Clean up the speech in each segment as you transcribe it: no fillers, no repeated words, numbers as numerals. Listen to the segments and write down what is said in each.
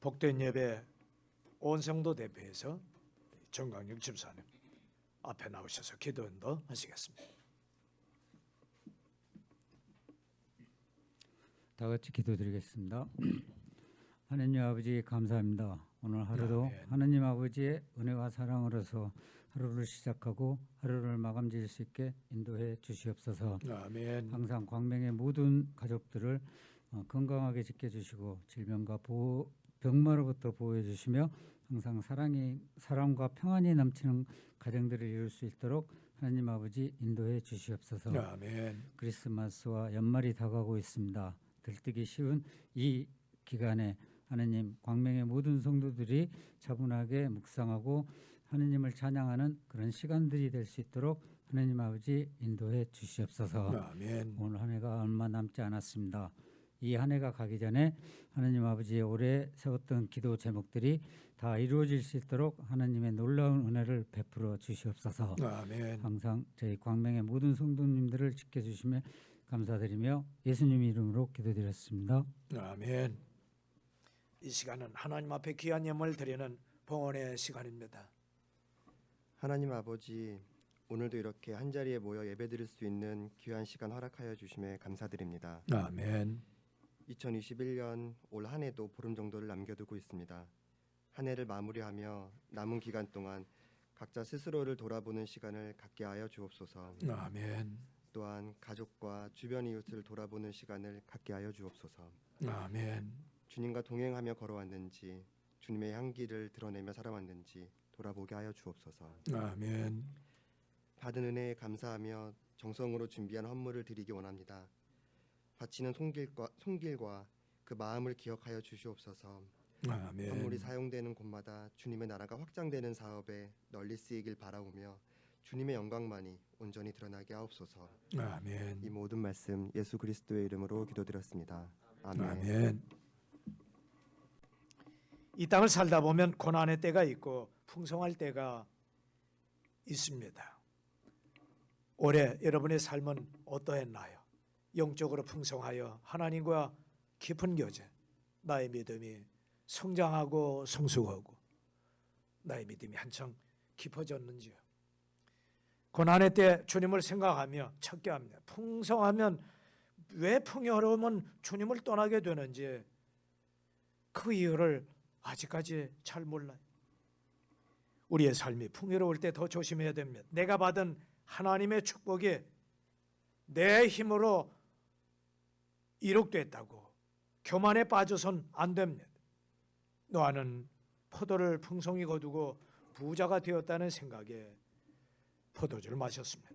복된 예배 온 성도 대표해서 정강육 집사님 앞에 나오셔서 기도 인도 하시겠습니다. 다 같이 기도드리겠습니다. 하느님 아버지 감사합니다. 오늘 하루도 아멘. 하느님 아버지의 은혜와 사랑으로서 하루를 시작하고 하루를 마감 지을 수 있게 인도해 주시옵소서. 아멘. 항상 광명의 모든 가족들을 건강하게 지켜주시고 질병과 병마로부터 보호해 주시며 항상 사랑과 평안이 넘치는 가정들을 이룰 수 있도록 하나님 아버지 인도해 주시옵소서. 아멘. 크리스마스와 연말이 다가오고 있습니다. 들뜨기 쉬운 이 기간에 하느님 광명의 모든 성도들이 차분하게 묵상하고 하느님을 찬양하는 그런 시간들이 될 수 있도록 하느님 아버지 인도해 주시옵소서. 아멘. 오늘 한 해가 얼마 남지 않았습니다. 이 한 해가 가기 전에 하느님 아버지의 올해 세웠던 기도 제목들이 다 이루어질 수 있도록 하느님의 놀라운 은혜를 베풀어 주시옵소서. 아멘. 항상 저희 광명의 모든 성도님들을 지켜주시며 감사드리며 예수님 이름으로 기도드렸습니다. 아멘. 이 시간은 하나님 앞에 귀한 예물을 드리는 봉헌의 시간입니다. 하나님 아버지, 오늘도 이렇게 한자리에 모여 예배드릴 수 있는 귀한 시간 허락하여 주심에 감사드립니다. 아멘. 2021년 올 한 해도 보름 정도를 남겨두고 있습니다. 한 해를 마무리하며 남은 기간 동안 각자 스스로를 돌아보는 시간을 갖게 하여 주옵소서. 아멘. 또한 가족과 주변 이웃을 돌아보는 시간을 갖게 하여 주옵소서. 아멘. 주님과 동행하며 걸어왔는지, 주님의 향기를 드러내며 살아왔는지 돌아보게 하여 주옵소서. 아멘. 받은 은혜에 감사하며 정성으로 준비한 헌물을 드리기 원합니다. 바치는 손길과 그 마음을 기억하여 주시옵소서. 아멘. 헌물이 사용되는 곳마다 주님의 나라가 확장되는 사업에 널리 쓰이길 바라오며 주님의 영광만이 온전히 드러나게 하옵소서. 아멘. 이 모든 말씀 예수 그리스도의 이름으로 기도드렸습니다. 아멘. 아멘. 이 땅을 살다 보면 고난의 때가 있고 풍성할 때가 있습니다. 올해 여러분의 삶은 어떠했나요? 영적으로 풍성하여 하나님과 깊은 교제, 나의 믿음이 성장하고 성숙하고 나의 믿음이 한창 깊어졌는지요? 고난의 때 주님을 생각하며 찾게 합니다. 풍성하면 왜 풍요로우면 주님을 떠나게 되는지 그 이유를 아직까지 잘 몰라요. 우리의 삶이 풍요로울 때 더 조심해야 됩니다. 내가 받은 하나님의 축복이 내 힘으로 이룩됐다고 교만에 빠져선 안 됩니다. 노아는 포도를 풍성히 거두고 부자가 되었다는 생각에 포도주를 마셨습니다.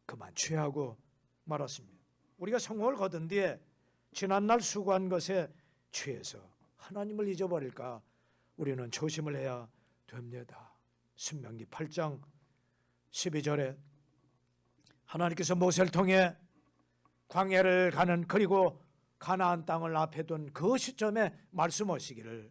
그만 취하고 말았습니다. 우리가 성공을 거둔 뒤에 지난날 수고한 것에 취해서 하나님을 잊어버릴까 우리는 조심을 해야 됩니다. 신명기 8장 12절에 하나님께서 모세를 통해 광야를 가는 그리고 가나안 땅을 앞에 둔 그 시점에 말씀하시기를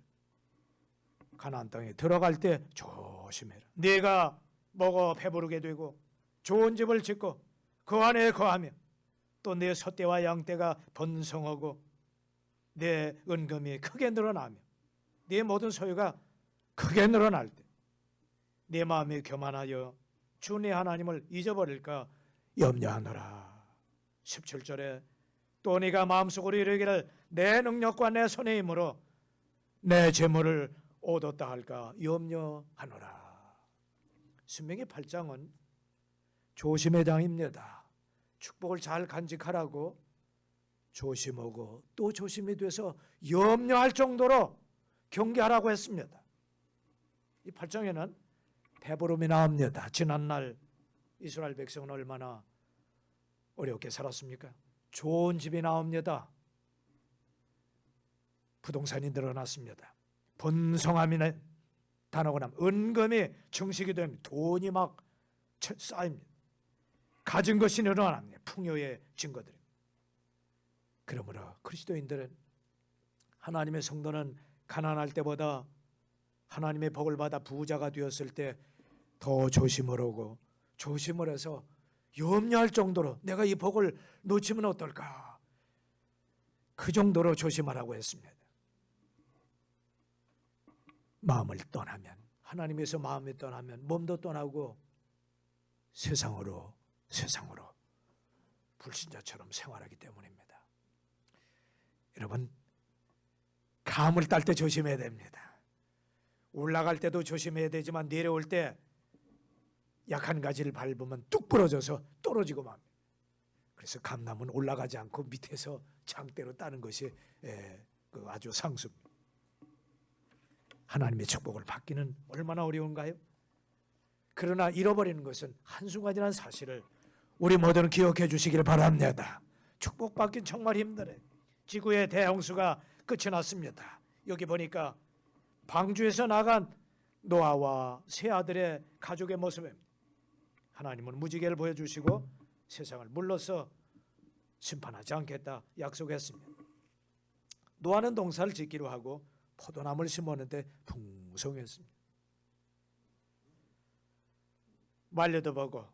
가나안 땅에 들어갈 때 조심해라. 네가 먹어 배부르게 되고 좋은 집을 짓고 그 안에 거하며 또 내 소떼와 양떼가 번성하고 내 은금이 크게 늘어나며 네 모든 소유가 크게 늘어날 때 내 마음이 교만하여 주 내 하나님을 잊어버릴까 염려하노라. 17절에 또 네가 마음속으로 이르기를 내 능력과 내 손의 힘으로 내 재물을 얻었다 할까 염려하노라. 신명기 8장은 조심의 장입니다. 축복을 잘 간직하라고 조심하고 또 조심이 돼서 염려할 정도로 경계하라고 했습니다. 이 8장에는 배부름이 나옵니다. 지난날 이스라엘 백성은 얼마나 어렵게 살았습니까? 좋은 집이 나옵니다. 부동산이 늘어났습니다. 번성함이 단어가 나면 은금이 증식이 됩니다. 돈이 막 쌓입니다. 가진 것이 늘어납니다. 풍요의 증거들입니다. 그러므로 그리스도인들은 하나님의 성도는 가난할 때보다 하나님의 복을 받아 부자가 되었을 때 더 조심을 하고 조심을 해서 염려할 정도로 내가 이 복을 놓치면 어떨까 그 정도로 조심하라고 했습니다. 마음을 떠나면, 하나님에서 마음이 떠나면 몸도 떠나고 세상으로 불신자처럼 생활하기 때문입니다. 여러분, 감을 딸 때 조심해야 됩니다. 올라갈 때도 조심해야 되지만 내려올 때 약한 가지를 밟으면 뚝 부러져서 떨어지고 맙니다. 그래서 감나무는 올라가지 않고 밑에서 장대로 따는 것이 아주 상수입니다. 하나님의 축복을 받기는 얼마나 어려운가요? 그러나 잃어버리는 것은 한순간이라는 사실을 우리 모두는 기억해 주시길 바랍니다. 축복받긴 정말 힘들어요. 지구의 대홍수가 끝이 났습니다. 여기 보니까 방주에서 나간 노아와 세 아들의 가족의 모습입니다. 하나님은 무지개를 보여주시고 세상을 물러서 심판하지 않겠다 약속했습니다. 노아는 농사를 짓기로 하고 포도나무를 심었는데 풍성했습니다. 말려도 보고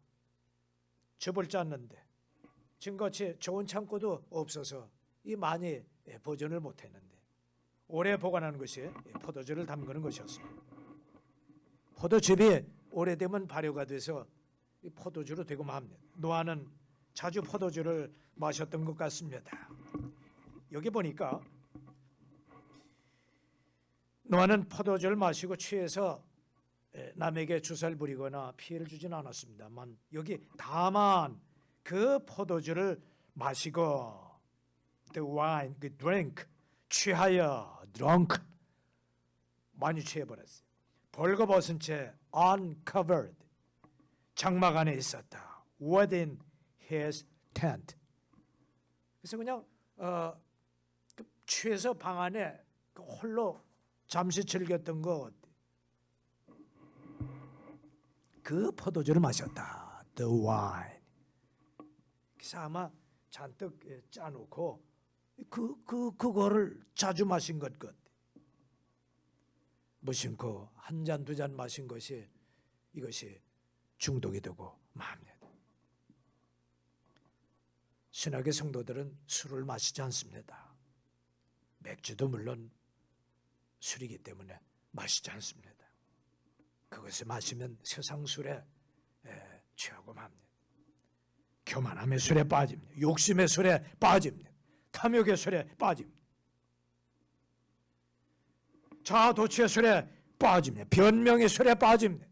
즙을 짰는데 지금같이 좋은 창고도 없어서 이 많이 보존을 못했는데 오래 보관하는 것이 포도주를 담그는 것이었습니다. 포도즙이 오래되면 발효가 돼서 포도주로 되고 맙니다. 노아는 자주 포도주를 마셨던 것 같습니다. 여기 보니까 노아는 포도주를 마시고 취해서 남에게 주사를 부리거나 피해를 주지는 않았습니다만 여기 다만 그 포도주를 마시고 the wine, the drink, 취하여 drunk 많이 취해버렸어요. 벌거벗은 채 uncovered 장막 안에 있었다. within his tent. 그래서 그냥 취해서 방 안에 홀로 잠시 즐겼던 것 그 포도주를 마셨다. The wine. 그래서 아마 잔뜩 짜놓고 그거를 자주 마신 것 같아. 무심코 한 잔 두 잔 마신 것이 이것이 중독이 되고 맙니다. 신학의 성도들은 술을 마시지 않습니다. 맥주도 물론 술이기 때문에 마시지 않습니다. 그것을 마시면 세상 술에 취하고 맙니다. 교만함의 술에 빠집니다. 욕심의 술에 빠집니다. 탐욕의 술에 빠집니다. 자아도취의 술에 빠집니다. 변명의 술에 빠집니다.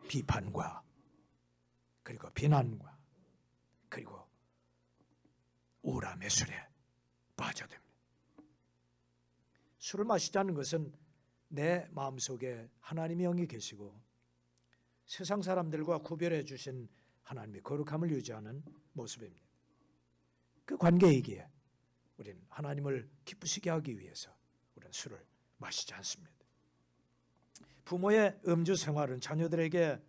비판과 그리고 비난과 그리고 우람의 술에 빠져듭니다. 술을 마시지 않는 것은 내 마음속에 하나님의 영이 계시고 세상 사람들과 구별해 주신 하나님의 거룩함을 유지하는 모습입니다. 그 관계이기에 우리는 하나님을 기쁘시게 하기 위해서 우리는 술을 마시지 않습니다. 부모의 음주 생활은 자녀들에게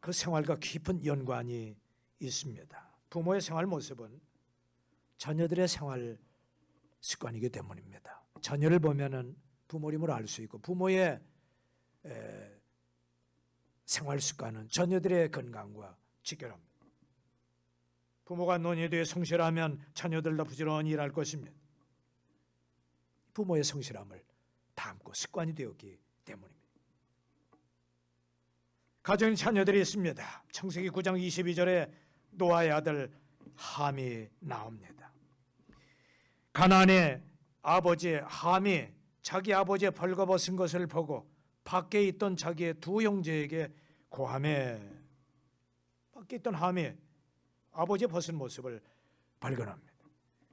그 생활과 깊은 연관이 있습니다. 부모의 생활 모습은 자녀들의 생활 습관이기 때문입니다. 자녀를 보면은 부모님을 알 수 있고 부모의 생활 습관은 자녀들의 건강과 직결합니다. 부모가 논의되어 성실하면 자녀들도 부지런히 일할 것입니다. 부모의 성실함을 담고 습관이 되었기 때문입니다. 가정에 자녀들이 있습니다. 창세기 9장 22절에 노아의 아들 함이 나옵니다. 가나안의 아버지 함이 자기 아버지의 벌거벗은 것을 보고 밖에 있던 자기의 두 형제에게 고함해. 밖에 있던 함이 아버지의 벗은 모습을 발견합니다.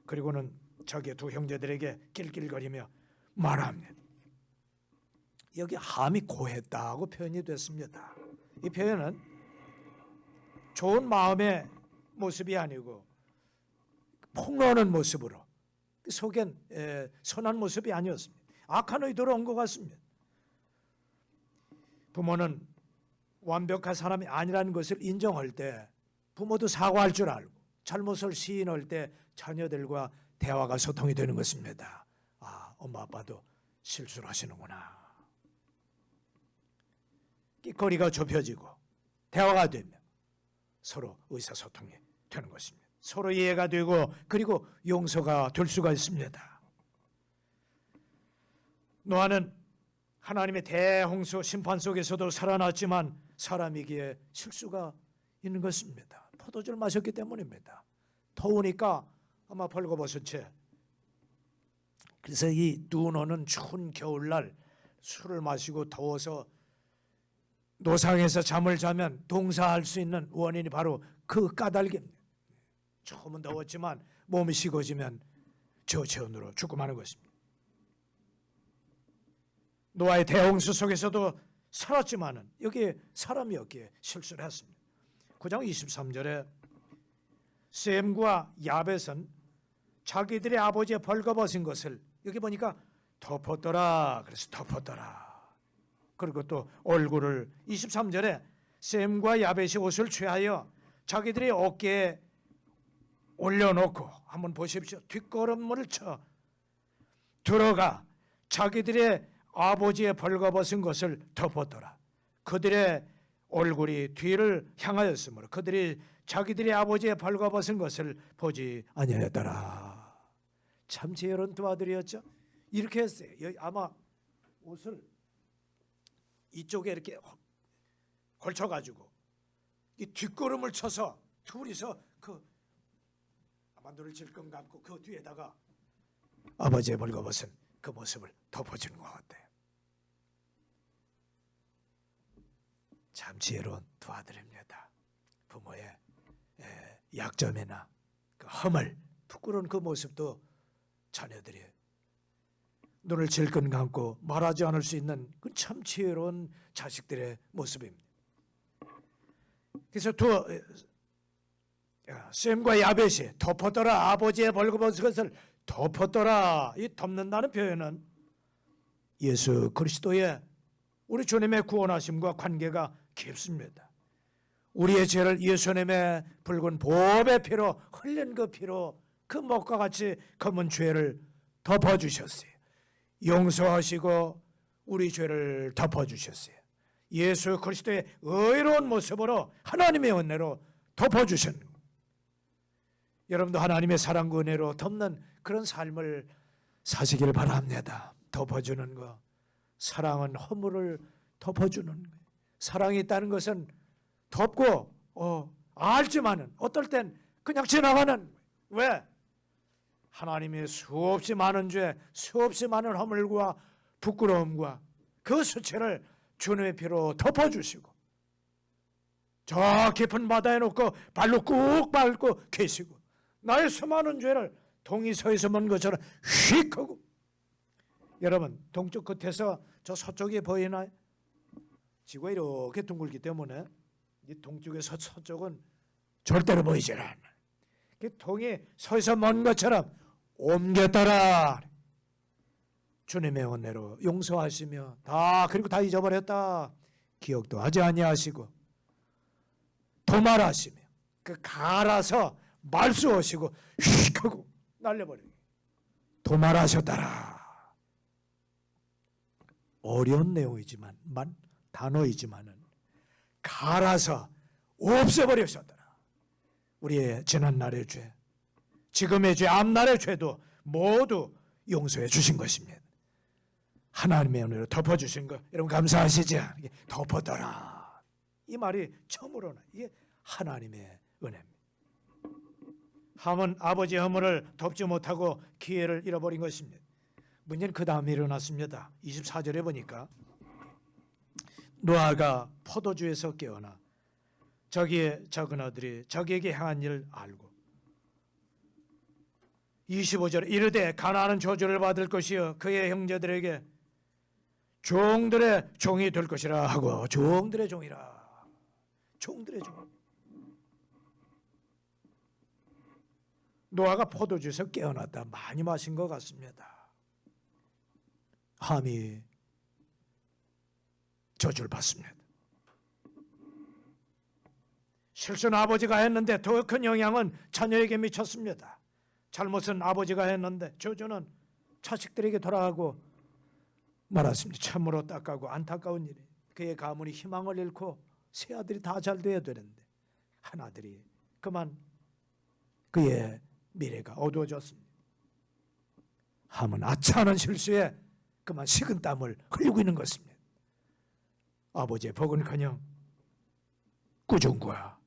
그리고는 자기의 두 형제들에게 낄낄거리며 말합니다. 여기 함이 고했다고 표현이 됐습니다. 이 표현은 좋은 마음의 모습이 아니고 폭로하는 모습으로 속엔 선한 모습이 아니었습니다. 악한 의도로 온 것 같습니다. 부모는 완벽한 사람이 아니라는 것을 인정할 때 부모도 사과할 줄 알고 잘못을 시인할 때 자녀들과 대화가 소통이 되는 것입니다. 아, 엄마 아빠도 실수를 하시는구나. 거리가 좁혀지고 대화가 되며 서로 의사소통이 되는 것입니다. 서로 이해가 되고 그리고 용서가 될 수가 있습니다. 노아는 하나님의 대홍수 심판 속에서도 살아났지만 사람이기에 실수가 있는 것입니다. 포도주를 마셨기 때문입니다. 더우니까 아마 벌거벗은 채. 그래서 이 두 노는 추운 겨울날 술을 마시고 더워서 노상에서 잠을 자면 동사할 수 있는 원인이 바로 그 까닭입니다. 조금은 더웠지만 몸이 식어지면 저체온으로 죽고 마는 것입니다. 노아의 대홍수 속에서도 살았지만은 여기에 사람이 없기에 실수를 했습니다. 9장 23절에 셈과 야벳은 자기들의 아버지의 벌거벗은 것을 여기 보니까 덮었더라. 그래서 덮었더라. 그리고 또 얼굴을 23절에 셈과 야벳이 옷을 취하여 자기들의 어깨에 올려놓고 한번 보십시오. 뒷걸음을 쳐 들어가 자기들의 아버지의 벌거벗은 것을 덮었더라. 그들의 얼굴이 뒤를 향하였으므로 그들이 자기들의 아버지의 벌거벗은 것을 보지 아니하였더라. 참 지혜로운 두 아들이었죠. 이렇게 했어요. 아마 옷을 이쪽에 이렇게 걸쳐가지고 이 뒷걸음을 쳐서 둘이서 아마 눈을 질끈 감고 그 뒤에다가 아버지의 벌거벗은 그 모습을 덮어주는 것 같아요. 참 지혜로운 두 아들입니다. 부모의 약점이나 그 허물, 부끄러운 그 모습도 자녀들이 눈을 질끈 감고 말하지 않을 수 있는 그 참 지혜로운 자식들의 모습입니다. 그래서 셈과 야벳이 덮었더라. 아버지의 벌거벗은 것을 덮었더라. 이 덮는다는 표현은 예수 그리스도의 우리 주님의 구원하심과 관계가 깊습니다. 우리의 죄를 예수님의 붉은 보배 피로 흘린 그 피로 그 목과 같이 검은 죄를 덮어주셨어요. 용서하시고 우리 죄를 덮어주셨어요. 예수 그리스도의 의로운 모습으로 하나님의 은혜로 덮어주신 여러분도 하나님의 사랑과 은혜로 덮는 그런 삶을 사시길 바랍니다. 덮어주는 거. 사랑은 허물을 덮어주는 거예요. 사랑이 있다는 것은 덮고 알지만은 어떨 땐 그냥 지나가는 거예요. 왜? 하나님의 수없이 많은 죄, 수없이 많은 허물과 부끄러움과 그 수치를 주님의 피로 덮어주시고 저 깊은 바다에 놓고 발로 꾹 밟고 계시고 나의 수많은 죄를 동이 서에서 먼 것처럼 휙 하고 여러분 동쪽 끝에서 저 서쪽이 보이나요? 지구가 이렇게 둥글기 때문에 이 동쪽에서 서쪽은 절대로 보이지 않아요. 그 동이 서에서 먼 것처럼 옮겼더라. 주님의 은혜로 용서하시며 그리고 다 잊어버렸다. 기억도 하지 아니하시고 도말하시며 그 갈아서 말수하시고 휙 하고 날려버리고 도말하셨더라. 어려운 내용이지만 단어이지만은 갈아서 없애버리셨더라. 우리의 지난날의 죄, 지금의 죄, 앞날의 죄도 모두 용서해 주신 것입니다. 하나님의 은혜로 덮어주신 거 여러분 감사하시죠? 덮었더라. 이 말이 처음으로는 이게 하나님의 은혜입니다. 함은 아버지의 허물을 덮지 못하고 기회를 잃어버린 것입니다. 문제는 그 다음에 일어났습니다. 24절에 보니까 노아가 포도주에서 깨어나 저기의 작은 아들이 자기에게 행한 일을 알고 25절에 이르되 가나안은 저주를 받을 것이요 그의 형제들에게 종들의 종이 될 것이라 하고 종들의 종이라. 종들의 종. 노아가 포도주에서 깨어났다. 많이 마신 것 같습니다. 함이 저주를 받습니다. 실수는 아버지가 했는데 더 큰 영향은 자녀에게 미쳤습니다. 잘못은 아버지가 했는데 저주는 자식들에게 돌아가고 말았습니다. 참으로 딱하고 안타까운 일이. 그의 가문이 희망을 잃고 세 아들이 다 잘 돼야 되는데 한 아들이 그만 그의 미래가 어두워졌습니다. 함은 아차하는 실수에 그만 식은 땀을 흘리고 있는 것입니다. 아버지의 복은커녕 꾸중과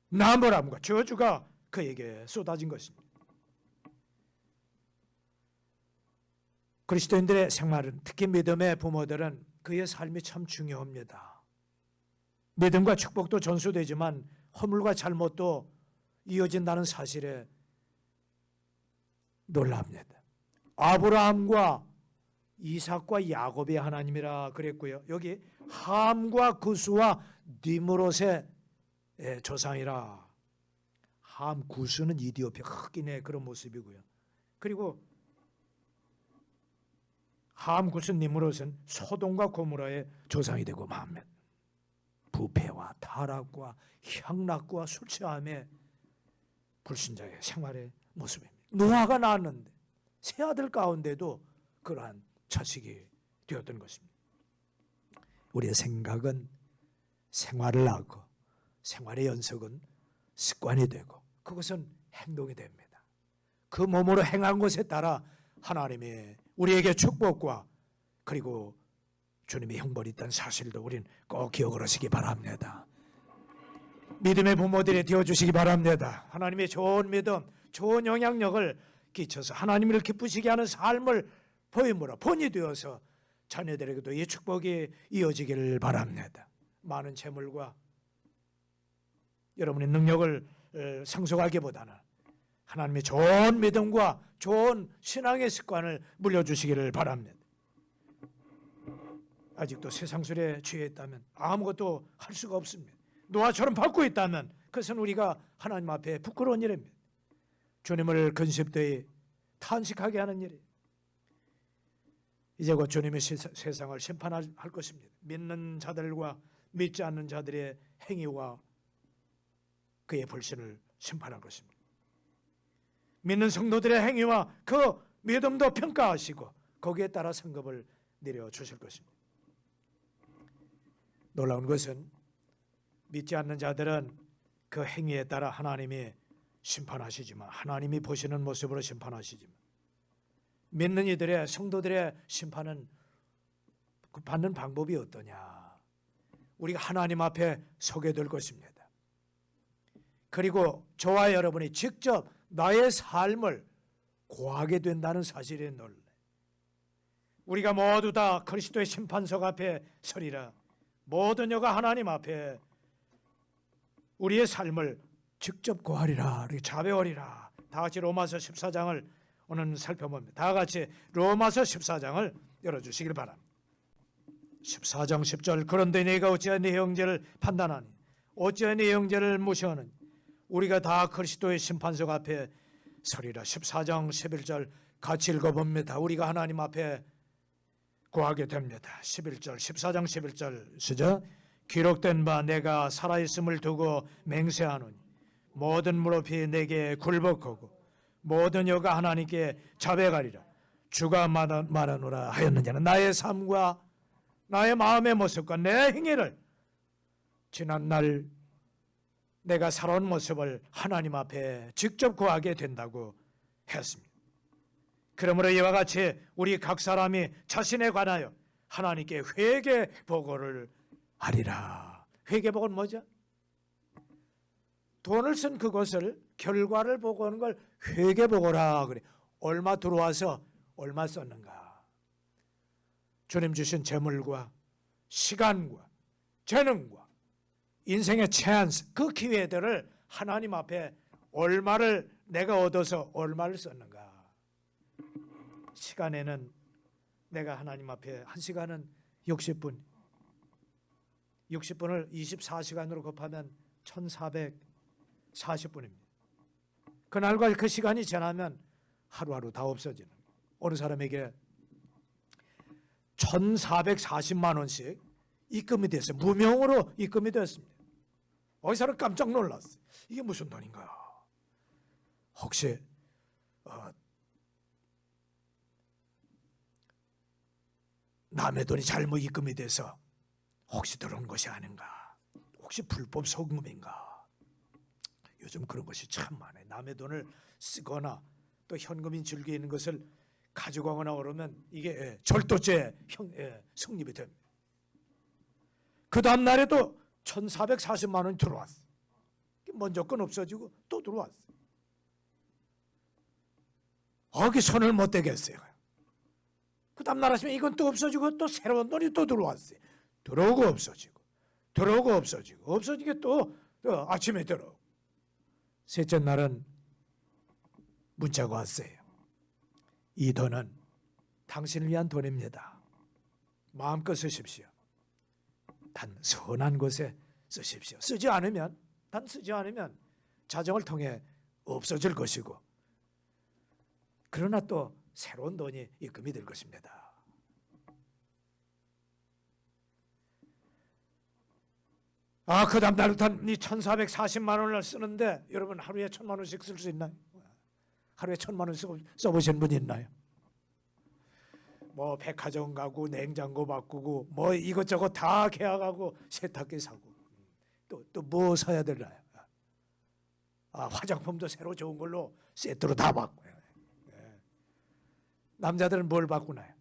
나무람과 저주가 그에게 쏟아진 것입니다. 그리스도인들의 생활은, 특히 믿음의 부모들은 그의 삶이 참 중요합니다. 믿음과 축복도 전수되지만 허물과 잘못도 이어진다는 사실에 놀랍니다. 아브라함과 이삭과 야곱의 하나님이라 그랬고요. 여기 함과 구스와 니므롯의 조상이라. 함, 구스는 이디오피아 흑인의 그런 모습이고요. 그리고 함, 구스, 니므롯은 소돔과 고모라의 조상이 되고 맙니다. 부패와 타락과 향락과 술 취함의 불신자의 생활의 모습입니다. 노아가 낳았는데 세 아들 가운데도 그러한 자식이 되었던 것입니다. 우리의 생각은 생활을 하고 생활의 연속은 습관이 되고 그것은 행동이 됩니다. 그 몸으로 행한 것에 따라 하나님의 우리에게 축복과 그리고 주님의 형벌이 있다는 사실도 우리는 꼭 기억을 하시기 바랍니다. 믿음의 부모들이 되어주시기 바랍니다. 하나님의 좋은 믿음, 좋은 영향력을 끼쳐서 하나님을 기쁘시게 하는 삶을 보임으로 본이 되어서 자녀들에게도 이 축복이 이어지기를 바랍니다. 많은 재물과 여러분의 능력을 상속하기보다는 하나님의 좋은 믿음과 좋은 신앙의 습관을 물려주시기를 바랍니다. 아직도 세상술에 취해 있다면 아무것도 할 수가 없습니다. 노아처럼 밟고 있다면 그것은 우리가 하나님 앞에 부끄러운 일입니다. 주님을 근심되이 탄식하게 하는 일이에요. 이제 곧 주님이 세상을 심판할 것입니다. 믿는 자들과 믿지 않는 자들의 행위와 그의 불신을 심판할 것입니다. 믿는 성도들의 행위와 그 믿음도 평가하시고 거기에 따라 상급을 내려주실 것입니다. 놀라운 것은 믿지 않는 자들은 그 행위에 따라 하나님이 심판하시지만 하나님이 보시는 모습으로 심판하시지만 믿는 이들의 성도들의 심판은 받는 방법이 어떠냐? 우리가 하나님 앞에 서게 될 것입니다. 그리고 저와 여러분이 직접 나의 삶을 고하게 된다는 사실에 놀래. 우리가 모두 다 그리스도의 심판석 앞에 서리라. 모든 여가 하나님 앞에 우리의 삶을 직접 고하리라. 이렇게 자배하리라. 다 같이 로마서 14장을 오늘 살펴봅니다. 다 같이 로마서 14장을 열어주시길 바랍니다. 14장 10절 그런데 네가 어찌하여 네 형제를 판단하니 어찌하여 네 형제를 무시하느니 우리가 다 그리스도의 심판석 앞에 서리라. 14장 11절 같이 읽어봅니다. 우리가 하나님 앞에 구하게 됩니다. 11절 14장 11절 시작. 기록된 바 내가 살아있음을 두고 맹세하노니 모든 무릎이 내게 굴복하고 모든 여가 하나님께 자백하리라. 주가 말하노라 하였는 자는 나의 삶과 나의 마음의 모습과 내 행위를 지난날 내가 살아온 모습을 하나님 앞에 직접 구하게 된다고 했습니다. 그러므로 이와 같이 우리 각 사람이 자신에 관하여 하나님께 회개 보고를 하리라. 회개 보고는 뭐죠? 돈을 쓴 그것을 결과를 보고 하는 걸 회개 보고라 그래. 얼마 들어와서 얼마 썼는가. 주님 주신 재물과 시간과 재능과 인생의 찬스, 그 기회들을 하나님 앞에 얼마를 내가 얻어서 얼마를 썼는가. 시간에는 내가 하나님 앞에 1시간은 60분 60분을 24시간으로 곱하면 1440분입니다. 그날과 그 시간이 지나면 하루하루 다 없어지는. 어느 사람에게 1440만 원씩 입금이 됐어요. 무명으로 입금이 됐습니다. 이 사람 깜짝 놀랐어요. 이게 무슨 돈인가? 혹시 남의 돈이 잘못 입금이 돼서 혹시 들어온 것이 아닌가? 혹시 불법 송금인가? 요즘 그런 것이 참 많아요. 남의 돈을 쓰거나 또 현금인 즐기는 것을 가져가거나 그러면 이게 절도죄 성립이 됩니다. 그 다음 날에도 1,440만 원이 들어왔어. 먼저 건 없어지고 또 들어왔어. 거기 손을 못 대겠어요. 그 다음 날 하시면 이건 또 없어지고 또 새로운 돈이 또 들어왔어요. 들어오고 없어지고 들어오고 없어지고 없어지게 또 아침에 들어오고. 셋째 날은 문자가 왔어요. 이 돈은 당신을 위한 돈입니다. 마음껏 쓰십시오. 단 선한 곳에 쓰십시오. 쓰지 않으면 자정을 통해 없어질 것이고, 그러나 또 새로운 돈이 입금이 될 것입니다. 그 다음 날부터 이 1,440만 원을 쓰는데, 여러분 하루에 1,000만 원씩 쓸 수 있나요? 하루에 1,000만 원 써보신 분 있나요? 뭐 백화점 가고 냉장고 바꾸고 뭐 이것저것 다 계약하고 세탁기 사고 또 뭐 사야 되나요? 화장품도 새로 좋은 걸로 세트로 다 바꿔요. 남자들은 뭘 바꾸나요?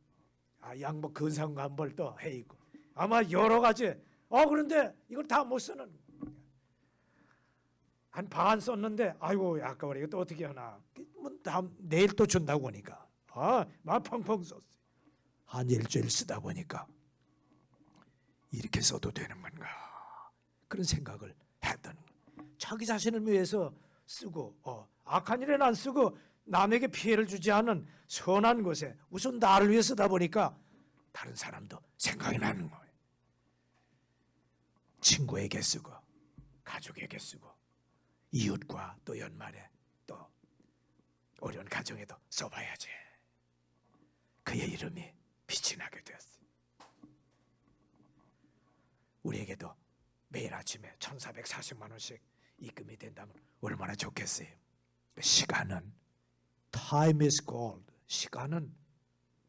양복 근사한 한 벌 또 해 있고 아마 여러 가지. 그런데 이걸 다 못 쓰는, 한 반 썼는데 아이고 아까워, 이거 또 어떻게 하나, 다음 내일 또 준다고 하니까 막 펑펑 썼어요. 한 일주일 쓰다 보니까 이렇게 써도 되는 건가, 그런 생각을 했던 거예요. 자기 자신을 위해서 쓰고 악한 일에는 안 쓰고 남에게 피해를 주지 않은 선한 곳에 우선 나를 위해 쓰다 보니까 다른 사람도 생각이 나는 거예요. 친구에게 쓰고 가족에게 쓰고 이웃과 또 연말에 또 어려운 가정에도 써봐야지. 그의 이름이 빛이 나게 되었어요. 우리에게도 매일 아침에 1,440만 원씩 입금이 된다면 얼마나 좋겠어요. 시간은 time is gold. 시간은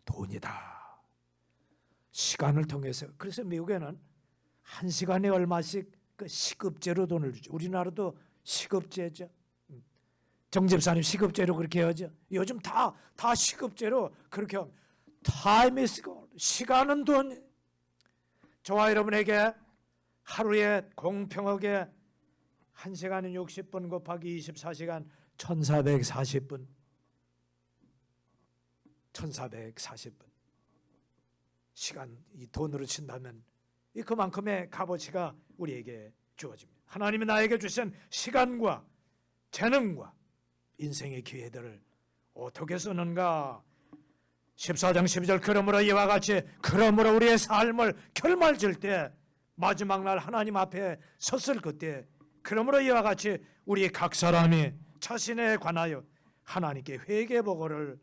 돈이다. 시간을 통해서, 그래서 미국에는 한 시간에 얼마씩 그 시급제로 돈을 주죠. 우리나라도 시급제죠. 정 집사님 시급제로 그렇게 하죠. 요즘 다 시급제로 그렇게 합니다. Time is gold. 시간은 돈. 저와 여러분에게 하루에 공평하게 1시간은 60분 곱하기 24시간 1440분 1440분 시간, 이 돈으로 친다면 그만큼의 값어치가 우리에게 주어집니다. 하나님이 나에게 주신 시간과 재능과 인생의 기회들을 어떻게 쓰는가. 14장 12절, 그러므로 이와 같이, 그러므로 우리의 삶을 결말질 때, 마지막 날 하나님 앞에 섰을 그때, 그러므로 이와 같이 우리 각 사람이 자신에 관하여 하나님께 회개 보고를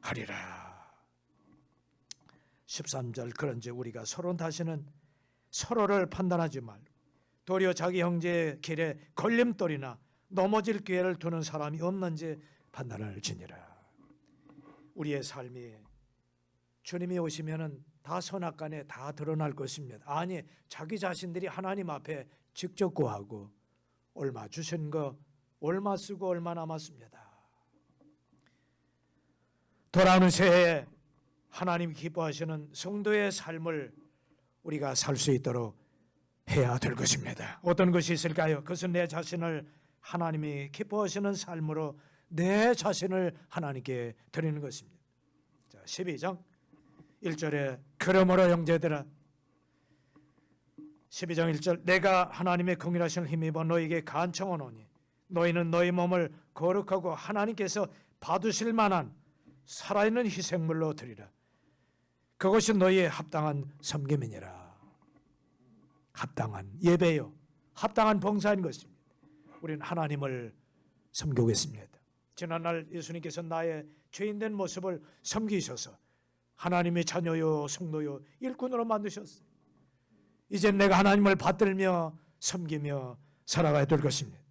하리라. 13절, 그런즉 우리가 서로 다시는 서로를 판단하지 말고 도리어 자기 형제의 길에 걸림돌이나 넘어질 기회를 두는 사람이 없는지 판단을 지니라. 우리의 삶이 주님이 오시면은 다 선악간에 다 드러날 것입니다. 아니, 자기 자신들이 하나님 앞에 직접 구하고 얼마 주신 거 얼마 쓰고 얼마 남았습니다. 돌아오는 새해에 하나님 기뻐하시는 성도의 삶을 우리가 살 수 있도록 해야 될 것입니다. 어떤 것이 있을까요? 그것은 내 자신을 하나님이 기뻐하시는 삶으로 내 자신을 하나님께 드리는 것입니다. 자, 12장 1절에 그러므로 형제들아, 12장 1절, 내가 하나님의 긍휼하심을 힘입어 너희에게 간청하노니 너희는 너희 몸을 거룩하고 하나님께서 받으실 만한 살아있는 희생물로 드리라. 그것이 너희의 합당한 섬김이니라. 합당한 예배요, 합당한 봉사인 것입니다. 우리는 하나님을 섬기겠습니다. 지난날 예수님께서 나의 죄인된 모습을 섬기셔서 하나님의 자녀요 성도요 일꾼으로 만드셨어요. 이제 내가 하나님을 받들며 섬기며 살아가야 될 것입니다.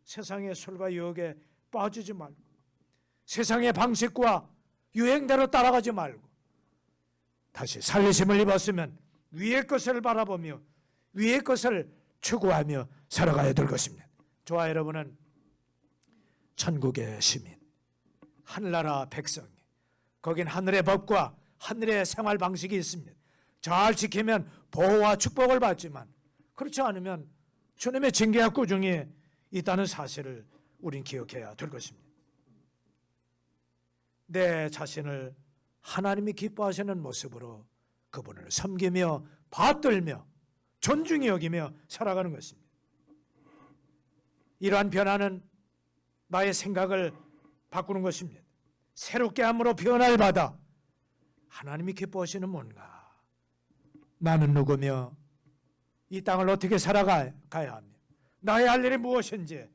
세상의 술과 유혹에 빠지지 말고 세상의 방식과 유행대로 따라가지 말고 다시 살리심을 입었으면 위의 것을 바라보며 위의 것을 추구하며 살아가야 될 것입니다. 저와 여러분은 천국의 시민, 하늘나라 백성이, 거긴 하늘의 법과 하늘의 생활 방식이 있습니다. 잘 지키면 보호와 축복을 받지만 그렇지 않으면 주님의 징계와 꾸중이 있다는 사실을 우린 기억해야 될 것입니다. 내 자신을 하나님이 기뻐하시는 모습으로 그분을 섬기며 받들며 존중히 여기며 살아가는 것입니다. 이러한 변화는 나의 생각을 바꾸는 것입니다. 새롭게 함으로 변화를 받아 하나님이 기뻐하시는 뭔가, 나는 누구며 이 땅을 어떻게 살아가야 하며 나의 할 일이 무엇인지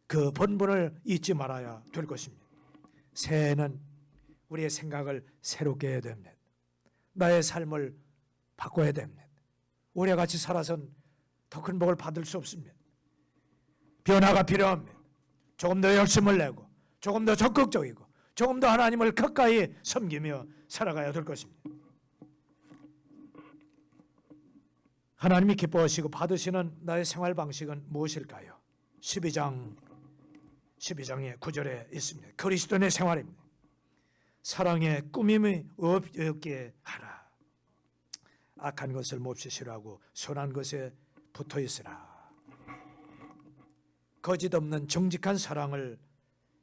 그 본분을 잊지 말아야 될 것입니다. 새해는 우리의 생각을 새롭게 해야 됩니다. 나의 삶을 바꿔야 됩니다. 올해같이 살아선 더 큰 복을 받을 수 없습니다. 변화가 필요합니다. 조금 더 열심을 내고 조금 더 적극적이고 조금 더 하나님을 가까이 섬기며 살아가야 될 것입니다. 하나님이 기뻐하시고 받으시는 나의 생활 방식은 무엇일까요? 12장의 9절에 있습니다. 그리스도인의 생활입니다. 사랑에 꾸밈이 없게 하라. 악한 것을 몹시 싫어하고 선한 것에 붙어 있으라. 거짓 없는 정직한 사랑을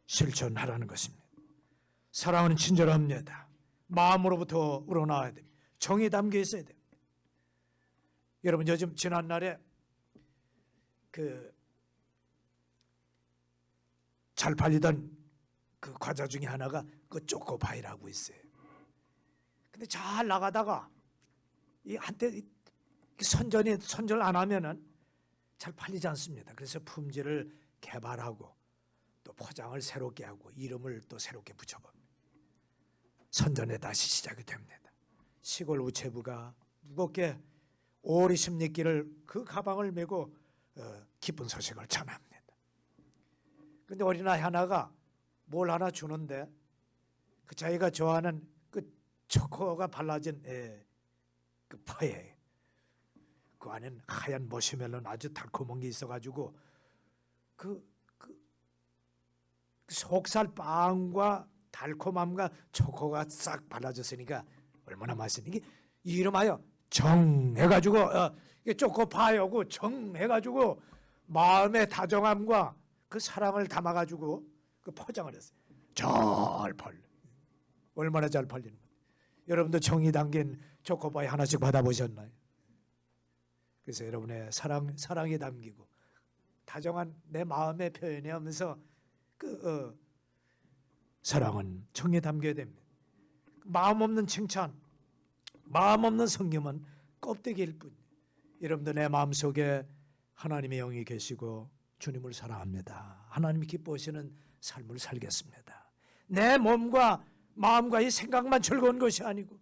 실천하라는 것입니다. 사랑은 친절합니다. 마음으로부터 우러나와야 됩니다. 정이 담겨 있어야 됩니다. 여러분, 요즘 지난날에 잘 팔리던 그 과자 중에 하나가 그 초코파이라고 있어요. 근데 잘 나가다가 이 한때 선절 안 하면은 잘 팔리지 않습니다. 그래서 품질을 개발하고 또 포장을 새롭게 하고 이름을 또 새롭게 붙여봅니다. 선전에 다시 시작이 됩니다. 시골 우체부가 무겁게 오리 십리길을 그 가방을 메고 기쁜 소식을 전합니다. 근데 어린아이 하나가 뭘 하나 주는데 그 자기가 좋아하는 그 초코가 발라진 그 파에 그 안엔 하얀 머시멜로는 아주 달콤한 게 있어가지고 그 속살 빵과 달콤함과 초코가 싹 발라졌으니까 얼마나 맛있는 게 이름하여 정 해가지고 이게 초코파이하고 정 해가지고 마음의 다정함과 그 사랑을 담아가지고 그 포장을 했어요. 잘 팔려. 얼마나 잘 팔리는 거예요. 여러분도 정이 담긴 초코파이 하나씩 받아보셨나요? 그래서 여러분의 사랑이 담기고 다정한 내 마음의 표현이 하면서 사랑은 정에 담겨야 됩니다. 마음 없는 칭찬, 마음 없는 성김은 껍데기일 뿐. 여러분들 내 마음속에 하나님의 영이 계시고 주님을 사랑합니다. 하나님이 기뻐하시는 삶을 살겠습니다. 내 몸과 마음과 이 생각만 즐거운 것이 아니고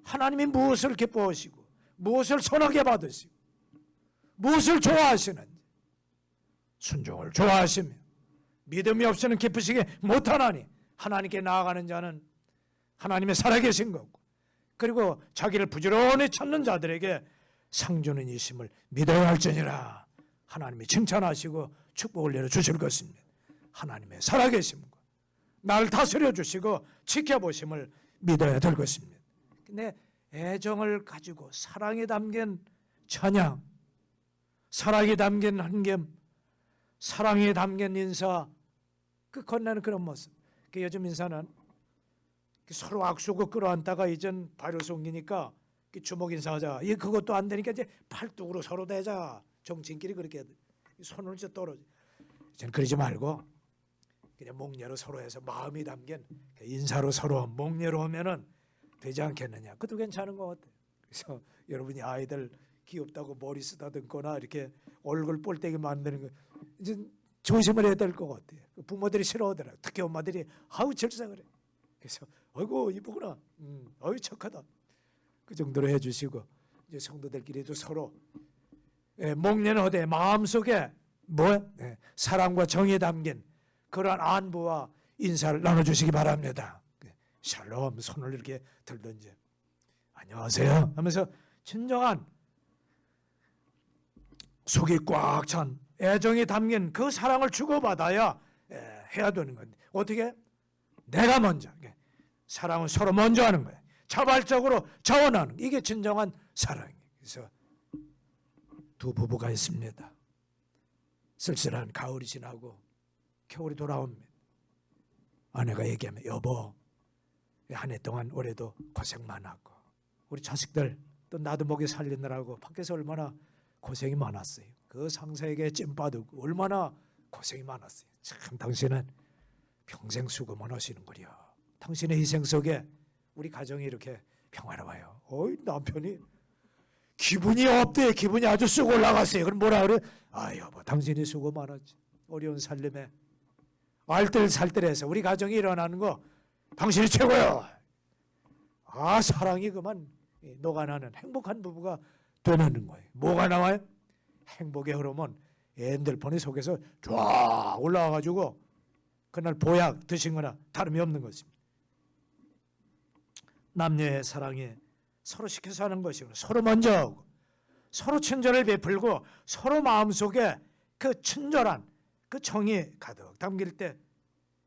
하나님이 무엇을 기뻐하시고 무엇을 선하게 받으시고 무엇을 좋아하시는지 순종을 좋아하시며 믿음이 없이는 기쁘시게 못하나니 하나님께 나아가는 자는 하나님의 살아계신 거고 그리고 자기를 부지런히 찾는 자들에게 상주는 이심을 믿어야 할지니라. 하나님이 칭찬하시고 축복을 내려주실 것입니다. 하나님의 살아계심과 나를 다스려 주시고 지켜보심을 믿어야 될 것입니다. 근데 애정을 가지고 사랑이 담긴 찬양, 사랑이 담긴 한겸, 사랑이 담긴 인사, 그 건네는 그런 모습. 그 요즘 인사는 서로 악수고 끌어안다가 이젠 바이러스 옮기니까 주먹 인사하자. 그것도 안 되니까 이제 팔뚝으로 서로 대자. 정치인끼리 그렇게 해야 돼. 손을 이제 떨어져. 이제는 그러지 말고 그냥 목례로 서로 해서 마음이 담긴 인사로 서로 목례로 하면은 되지 않겠느냐. 그것도 괜찮은 것 같아요. 그래서 여러분이 아이들 귀엽다고 머리 쓰다듬거나 이렇게 얼굴 볼때기 만드는 거 이제 조심을 해야 될 것 같아요. 부모들이 싫어하더라고요. 특히 엄마들이 아우 절사 그래. 그래서 아이고 이쁘구나. 아유 착하다. 그 정도로 해주시고 이제 성도들끼리도 서로 목례는 어디 마음속에 사랑과 정이 담긴 그러한 안부와 인사를 나눠주시기 바랍니다. 샬롬 손을 이렇게 들든지 안녕하세요 하면서 진정한 속이 꽉 찬 애정이 담긴 그 사랑을 주고받아야 해야 되는 건데 어떻게? 내가 먼저. 사랑은 서로 먼저 하는 거예요. 자발적으로 자원하는 거. 이게 진정한 사랑이에요. 그래서 두 부부가 있습니다. 쓸쓸한 가을이 지나고 겨울이 돌아옵니다. 아내가 얘기하면 여보 한 해 동안 올해도 고생 많았고 우리 자식들 또 나도 먹여 살리느라고 밖에서 얼마나 고생이 많았어요. 그 상사에게 찜빠두고 얼마나 고생이 많았어요. 참 당신은 평생 수고만 하시는구려. 당신의 희생 속에 우리 가정이 이렇게 평화로워요. 어이 남편이 기분이 없대. 기분이 아주 쑥 올라갔어요. 그럼 뭐라 그래? 아 여보 당신이 수고 많았지. 어려운 살림에 알뜰살뜰해서 우리 가정이 일어나는 거 당신이 최고요. 아 사랑이 그만 녹아나는 행복한 부부가 되는 거예요. 뭐가 나와요? 행복의 흐름은 엔돌핀이 속에서 쫙 올라와가지고 그날 보약 드신 거나 다름이 없는 것입니다. 남녀의 사랑이 서로 시켜서 하는 것이고 서로 먼저 하고 서로 친절을 베풀고 서로 마음속에 그 친절한 그 정이 가득 담길 때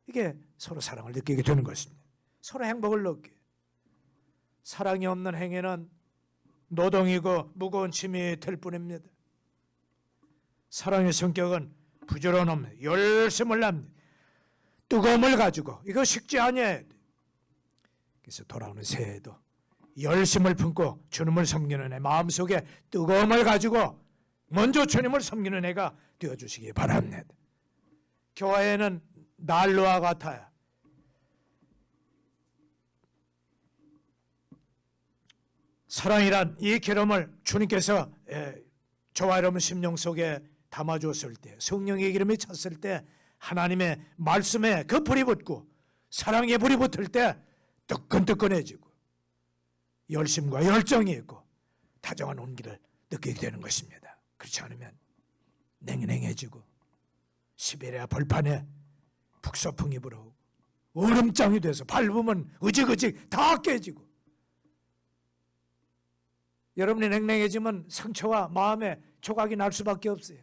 이게 서로 사랑을 느끼게 되는 것입니다. 서로 행복을 느끼게. 사랑이 없는 행위는 노동이고 무거운 짐이 될 뿐입니다. 사랑의 성격은 부지런함, 열심을 합니다. 뜨거움을 가지고 이거 식지 아니에요. 그래서 돌아오는 새해에도 열심을 품고 주님을 섬기는 애, 마음속에 뜨거움을 가지고 먼저 주님을 섬기는 애가 되어주시기 바랍니다. 교회는 난로와 같아요. 사랑이란 이 기름을 주님께서 저와 여러분 심령 속에 담아주었을 때, 성령의 기름이 찼을 때 하나님의 말씀에 그 불이 붙고 사랑의 불이 붙을 때 뜨끈뜨끈해지고 열심과 열정이 있고 다정한 온기를 느끼게 되는 것입니다. 그렇지 않으면 냉랭해지고 시베리아 벌판에 북서풍이 불어오고 얼음장이 돼서 밟으면 으직으직 다 깨지고 여러분이 냉랭해지면 상처와 마음에 조각이 날 수밖에 없어요.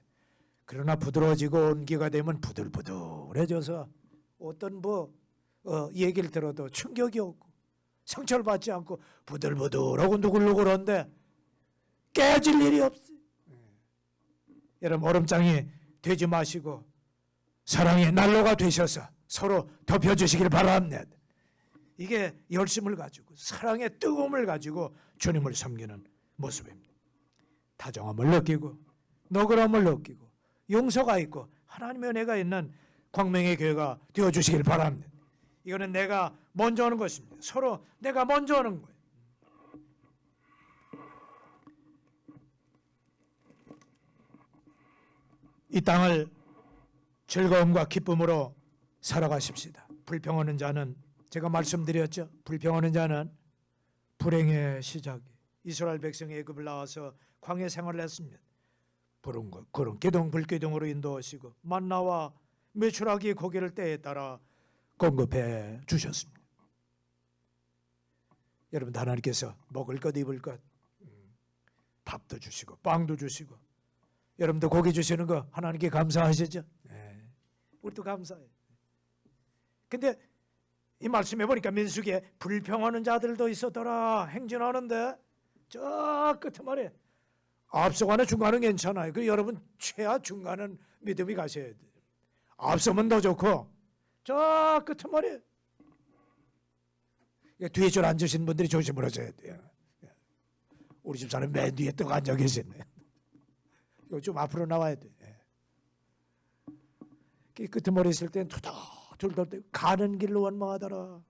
그러나 부드러워지고 온기가 되면 부들부들해져서 어떤 얘기를 들어도 충격이 없고 상처를 받지 않고 부들부들하고 누글누글한데 깨질 일이 없어요. 여러분 얼음장이 되지 마시고 사랑의 난로가 되셔서 서로 덮여주시길 바랍니다. 이게 열심을 가지고 사랑의 뜨거움을 가지고 주님을 섬기는 모습입니다. 다정함을 느끼고 너그러움을 느끼고 용서가 있고 하나님의 은혜가 있는 광명의 교회가 되어주시길 바랍니다. 이거는 내가 먼저 하는 것입니다. 서로 내가 먼저 하는 거예요. 이 땅을 즐거움과 기쁨으로 살아가십시다. 불평하는 자는 제가 말씀드렸죠. 불평하는 자는 불행의 시작이. 이스라엘 백성이 애굽을 나와서 광야 생활을 했습니다. 구름 기둥 불기둥으로 인도하시고 만나와 메추라기 고기를 때에 따라 공급해 주셨습니다. 여러분 하나님께서 먹을 것 입을 것 밥도 주시고 빵도 주시고 여러분도 고기 주시는 거 하나님께 감사하시죠? 네. 우리도 감사해요. 근데 이 말씀해 보니까 민수기에 불평하는 자들도 있었더라. 행진하는데 저 끝에 말에 앞서가는 중간은 괜찮아요. 그 여러분 최하 중간은 믿음이 가셔야 돼요. 앞서면 더 좋고 저 끝에 말에 뒤에 줄 앉으신 분들이 조심을 하셔야 돼요. 우리 집사람 맨 뒤에 떡 앉아 계시네. 이거 좀 앞으로 나와야 돼. 끝에 머리 있을 땐 투덜투덜 가는 길로 원망하더라.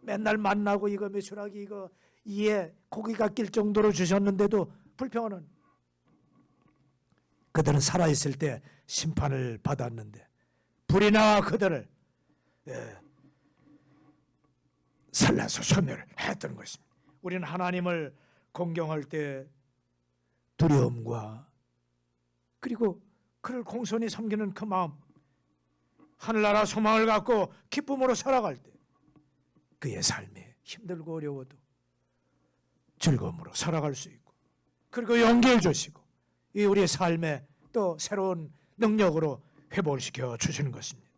맨날 만나고 이거 메추라기 이거 이에 고기가 낄 정도로 주셨는데도 불평하는 그들은 살아있을 때 심판을 받았는데 불이 나와 그들을 살라서 소멸했던 것입니다. 우리는 하나님을 공경할 때 두려움과 그리고 그를 공손히 섬기는 그 마음 하늘나라 소망을 갖고 기쁨으로 살아갈 때 그의 삶이 힘들고 어려워도 즐거움으로 살아갈 수 있고 그리고 용기를 주시고 이 우리의 삶에 또 새로운 능력으로 회복시켜 주시는 것입니다.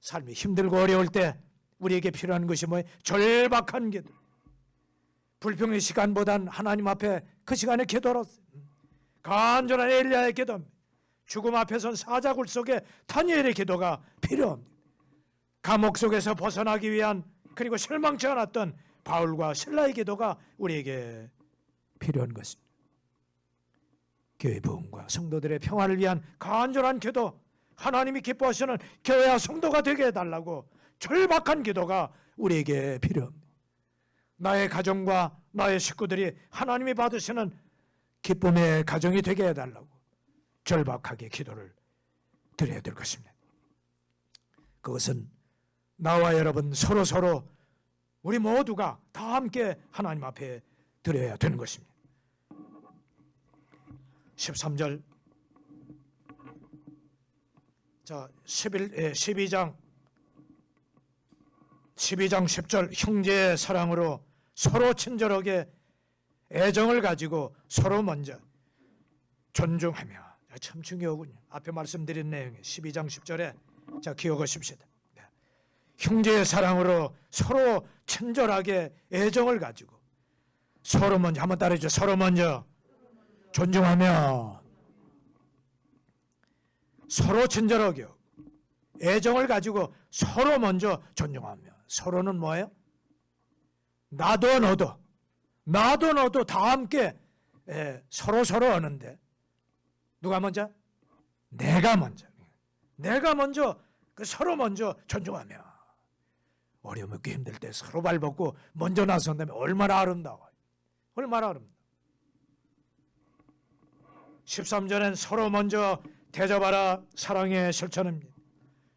삶이 힘들고 어려울 때 우리에게 필요한 것이 뭐예요? 절박한 기도. 불평의 시간보단 하나님 앞에 그 시간에 기도하라. 간절한 엘리야의 기도, 죽음 앞에 선 사자굴 속에 다니엘의 기도가 필요합니다. 감옥 속에서 벗어나기 위한, 그리고 실망치 않았던 바울과 실라의 기도가 우리에게 필요한 것입니다. 교회 부흥과 성도들의 평화를 위한 간절한 기도, 하나님이 기뻐하시는 교회와 성도가 되게 해달라고 절박한 기도가 우리에게 필요합니다. 나의 가정과 나의 식구들이 하나님이 받으시는 기쁨의 가정이 되게 해달라고 절박하게 기도를 드려야 될 것입니다. 그것은 나와 여러분 서로 우리 모두가 다 함께 하나님 앞에 드려야 되는 것입니다. 13절, 자 12장 10절, 형제의 사랑으로 서로 친절하게 애정을 가지고 서로 먼저 존중하며, 참 중요하군요. 앞에 말씀드린 내용이 12장 10절에 자 기억하십시다. 형제의 사랑으로 서로 친절하게 애정을 가지고 서로 먼저, 한번 따라해줘. 서로 먼저 존중하며 서로 친절하게 애정을 가지고 서로 먼저 존중하며. 서로는 뭐예요? 나도 너도 다 함께 서로 하는데 누가 먼저? 내가 먼저 그 서로 먼저 존중하며. 어려움을 겪기 힘들 때 서로 발벗고 먼저 나선다면 얼마나 아름다워요. 얼마나 아름다워. 13절엔 서로 먼저 대접하라, 사랑의 실천입니다.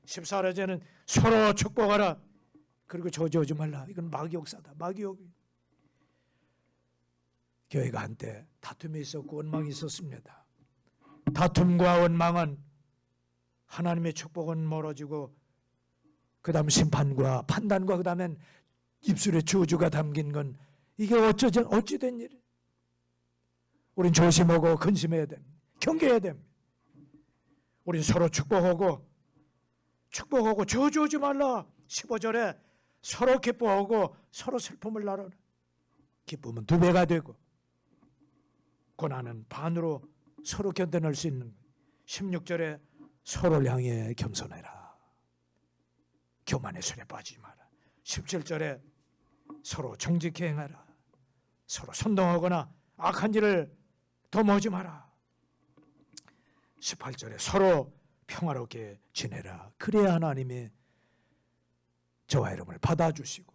14절에는 서로 축복하라, 그리고 저주하지 말라. 이건 마귀역사다. 마귀역. 교회가 한때 다툼이 있었고 원망이 있었습니다. 다툼과 원망은 하나님의 축복은 멀어지고, 그 다음 심판과 판단과, 그 다음엔 입술에 저주가 담긴 건, 이게 어찌 된 일이에요? 우린 조심하고 근심해야 됩니다. 경계해야 됩니다. 우린 서로 축복하고 저주하지 말라. 15절에 서로 기뻐하고 서로 슬픔을 나눠라. 기쁨은 2배가 되고 고난은 반으로 서로 견뎌낼 수 있는 거예요. 16절에 서로를 향해 겸손해라. 교만의 술에 빠지지 마라. 17절에 서로 정직히 행하라. 서로 선동하거나 악한 일을 도모하지 마라. 18절에 서로 평화롭게 지내라. 그래야 하나님이 저와 여러분을 받아주시고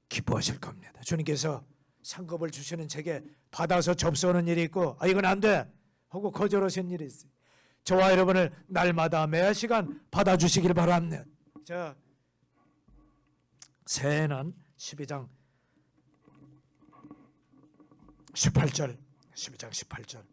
기뻐하실 겁니다. 주님께서 상급을 주시는 책에 받아서 접수하는 일이 있고, 이건 안 돼 하고 거절하신 일이 있어요. 저와 여러분을 날마다 매 시간 받아주시길 바랍니다. 자, 새해는 12장 18절, 12장 18절,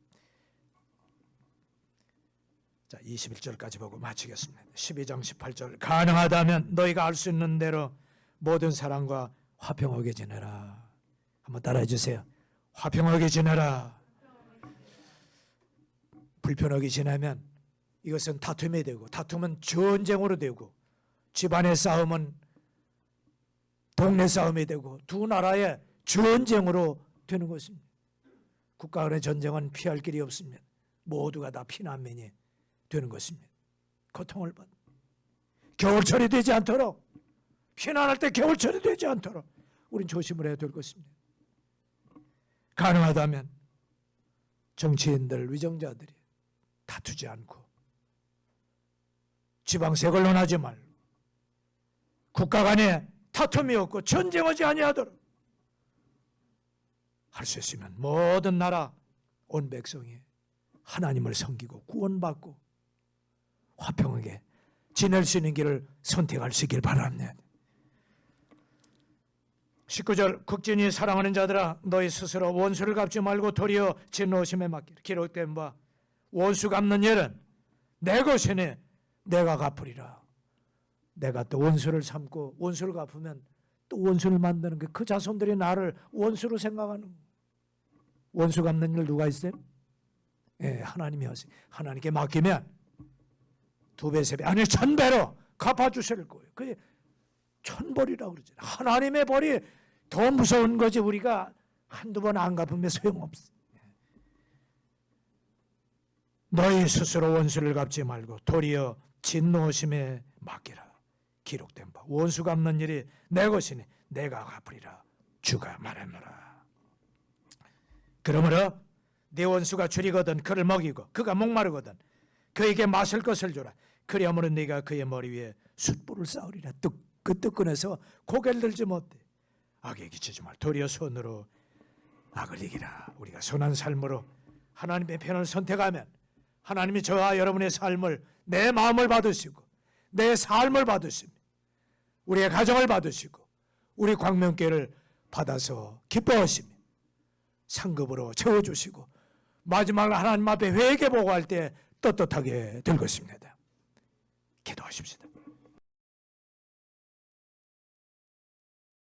자 21절까지 보고 마치겠습니다. 12장 18절, 가능하다면 너희가 알 수 있는 대로 모든 사람과 화평하게 지내라. 한번 따라해 주세요. 화평하게 지내라. 불편하게 지내면 이것은 다툼이 되고, 다툼은 전쟁으로 되고, 집안의 싸움은 동네 싸움이 되고, 두 나라의 전쟁으로 되는 것입니다. 국가 간의 전쟁은 피할 길이 없습니다. 모두가 다 피난민이 되는 것입니다. 고통을 받. 겨울철이 되지 않도록, 피난할 때 겨울철이 되지 않도록 우린 조심을 해야 될 것입니다. 가능하다면 정치인들, 위정자들이 다투지 않고 지방색을 논하지 말고 국가 간에 다툼이 없고 전쟁하지 아니하도록 할 수 있으면 모든 나라 온 백성이 하나님을 섬기고 구원받고 화평하게 지낼 수 있는 길을 선택할 수 있길 바랍니다. 19절, 극진히 사랑하는 자들아 너희 스스로 원수를 갚지 말고 도리어 진노심에 맡기라. 기록된 바 원수 갚는 일은 내 것이니 내가 갚으리라. 내가 또 원수를 삼고 원수를 갚으면 또 원수를 만드는 게, 그 자손들이 나를 원수로 생각하는 거예요. 원수 갚는 일 누가 있어요? 하나님이 하세요. 하나님께 맡기면 2배, 3배, 아니 1000배로 갚아주실 거예요. 그게 천벌이라고 그러잖아요. 하나님의 벌이 더 무서운 거지. 우리가 한두 번 안 갚으면 소용없어. 너희 스스로 원수를 갚지 말고 도리어 진노심에 맡기라. 기록된 바 원수 갚는 일이 내 것이니 내가 갚으리라. 주가 말하노라. 그러므로 네 원수가 줄이거든 그를 먹이고 그가 목마르거든 그에게 마실 것을 주라. 그리하면 네가 그의 머리 위에 숯불을 쌓으리라. 뜨끈뜨끈해서 고개를 들지 못해. 악에 기치지 말. 도리어 손으로 악을 이기라. 우리가 선한 삶으로 하나님의 편을 선택하면 하나님이 저와 여러분의 삶을, 내 마음을 받으시고 내 삶을 받으시고 우리의 가정을 받으시고 우리 광명교회를 받아서 기뻐하시며 상급으로 채워주시고 마지막으로 하나님 앞에 회개 보고할 때 떳떳하게 될 것입니다. 기도하십시다.